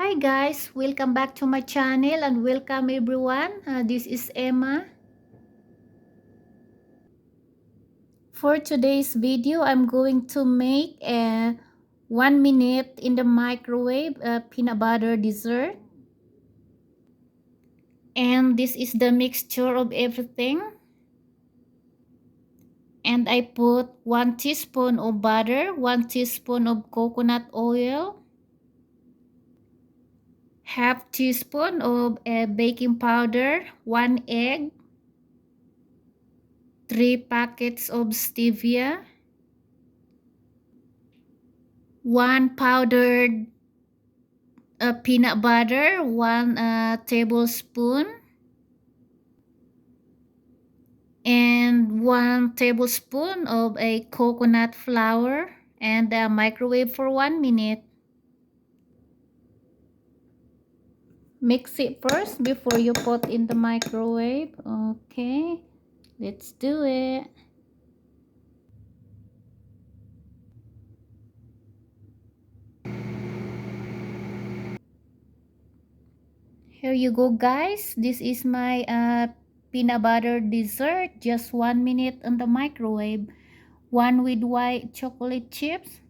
Hi guys, welcome back to my channel and welcome everyone. This is Emma. For today's video, I'm going to make a 1 minute in the microwave peanut butter dessert. And this is the mixture of everything. And I put 1 teaspoon of butter, 1 teaspoon of coconut oil, half teaspoon of baking powder, 1 egg, 3 packets of stevia, 1 powdered peanut butter, 1 tablespoon, and 1 tablespoon of a coconut flour, and microwave for 1 minute. Mix it first before you put in the microwave. Okay, let's do it. Here you go guys, this is my peanut butter dessert, just 1 minute on the microwave. One with white chocolate chips,